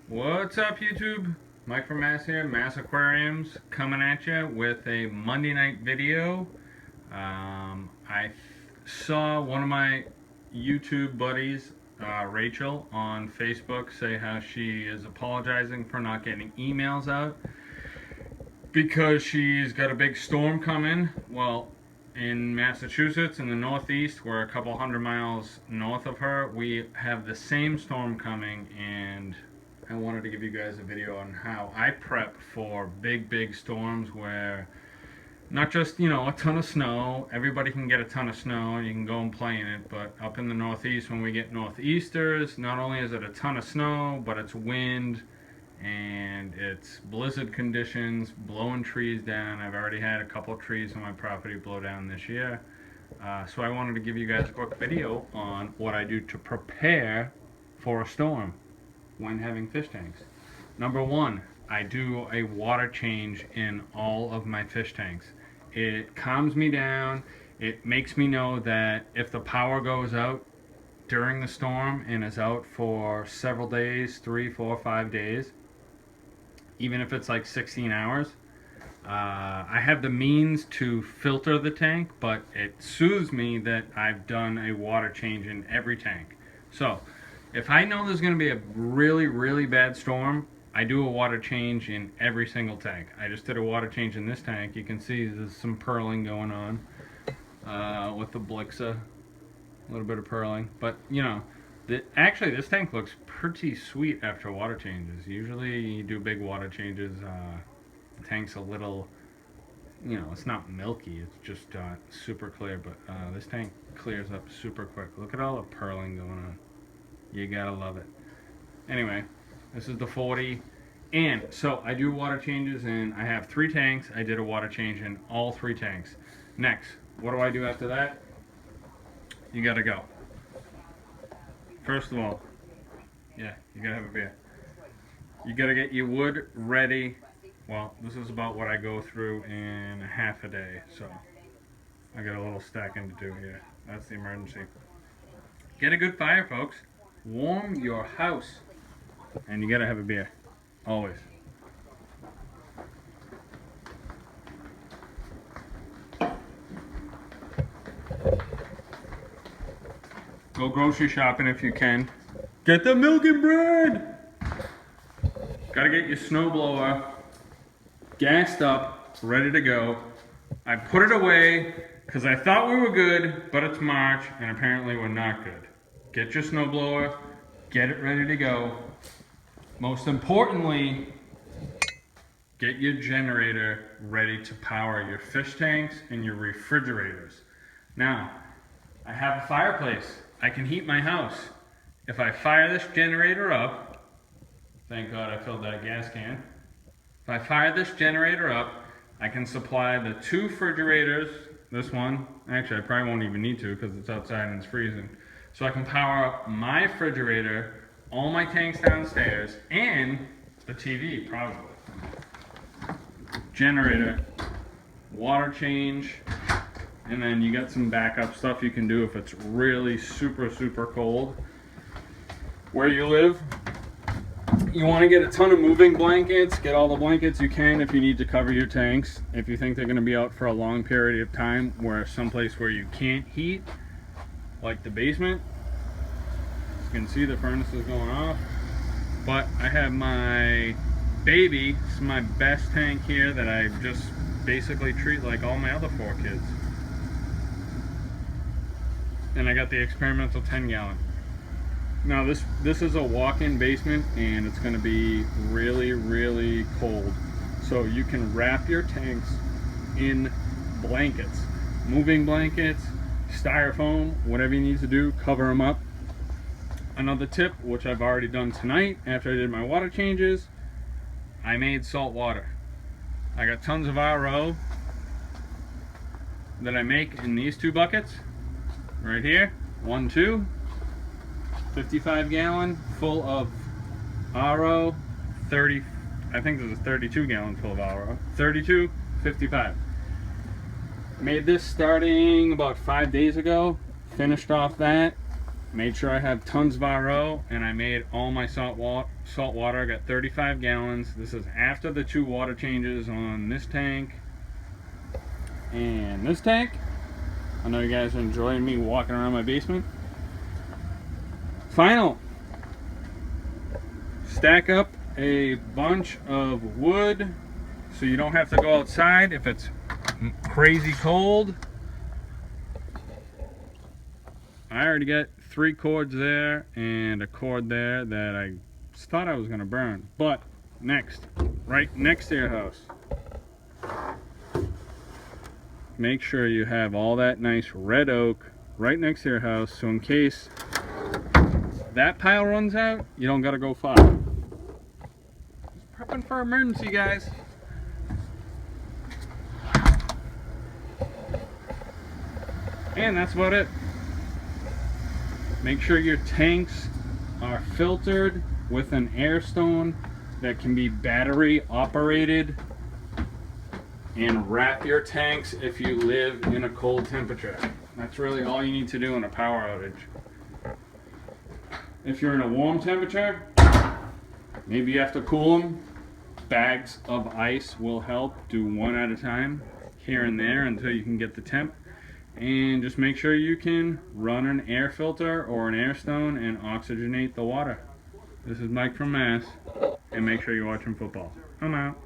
What's up, YouTube? Mike from Mass here, Mass Aquariums, coming at you with a Monday night video. I saw one of my YouTube buddies, Rachel, on Facebook say how she is apologizing for not getting emails out because she's got a big storm coming. Well, in Massachusetts, in the Northeast, we're a couple hundred miles north of her, we have the same storm coming, and I wanted to give you guys a video on how I prep for big storms where not just, a ton of snow. Everybody can get a ton of snow and you can go and play in it, but up in the Northeast, when we get northeasters, not only is it a ton of snow, but it's wind and it's blizzard conditions, blowing trees down. I've already had a couple trees on my property blow down this year. So I wanted to give you guys a quick video on what I do to prepare for a storm when having fish tanks. Number one, I do a water change in all of my fish tanks. It calms me down. It makes me know that if the power goes out during the storm and is out for several days, 3, 4, 5 days, even if it's like 16 hours, I have the means to filter the tank, but it soothes me that I've done a water change in every tank. So if I know there's going to be a really bad storm, I do a water change in every single tank. I just did a water change in this tank. You can see there's some purling going on with the Blixa, a little bit of purling. But actually this tank looks pretty sweet after water changes. Usually you do big water changes, the tank's a little, it's not milky, it's just super clear. But this tank clears up super quick. Look at all the purling going on. You gotta love it. Anyway, this is the 40, and so I do water changes, and I have 3 tanks. I did a water change in all 3 tanks. Next, what do I do after that? You gotta go. First of all, you gotta have a beer. You gotta get your wood ready. Well, this is about what I go through in half a day, so I got a little stacking to do here. That's the emergency. Get a good fire, folks. Warm your house. And you gotta have a beer. Always. Go grocery shopping if you can. Get the milk and bread! Gotta get your snowblower gassed up, ready to go. I put it away because I thought we were good, but it's March and apparently we're not good. Get your snowblower, get it ready to go. Most importantly, get your generator ready to power your fish tanks and your refrigerators. Now, I have a fireplace. I can heat my house. If I fire this generator up, thank God I filled that gas can. If I fire this generator up, I can supply the 2 refrigerators, this one, actually I probably won't even need to because it's outside and it's freezing. So I can power up my refrigerator, all my tanks downstairs, and the TV, probably. Generator, water change, and then you got some backup stuff you can do if it's really super cold. Where you live, you want to get a ton of moving blankets. Get all the blankets you can if you need to cover your tanks. If you think they're going to be out for a long period of time, where someplace where you can't heat, like the basement. You can see the furnace is going off. But I have my baby. This is my best tank here that I just basically treat like all my other 4 kids. And I got the experimental 10-gallon. Now this is a walk-in basement, and it's going to be really cold. So you can wrap your tanks in blankets, moving blankets, styrofoam, whatever you need to do, cover them up. Another tip, which I've already done tonight after I did my water changes, I made salt water. I got tons of RO that I make in these 2 buckets right here. 1, 2, 55-gallon full of RO, 30, I think there's a 32-gallon full of RO, 32, 55. Made this starting about 5 days ago, finished off that. Made sure I have tons of RO, and I made all my salt water. I got 35 gallons. This is after the 2 water changes on this tank and this tank. I know you guys are enjoying me walking around my basement. Final. Stack up a bunch of wood so you don't have to go outside if it's crazy cold. I already got 3 cords there and a cord there that I thought I was going to burn. But next, right next to your house, make sure you have all that nice red oak right next to your house, so in case that pile runs out, you don't got to go far. Just prepping for emergency, guys. And that's about it. Make sure your tanks are filtered with an air stone that can be battery operated, and wrap your tanks if you live in a cold temperature. That's really all you need to do in a power outage. If you're in a warm temperature, maybe you have to cool them. Bags of ice will help. Do 1 at a time here and there until you can get the temp. And just make sure you can run an air filter or an air stone and oxygenate the water. This is Mike from Mass, and make sure you're watching football. I'm out.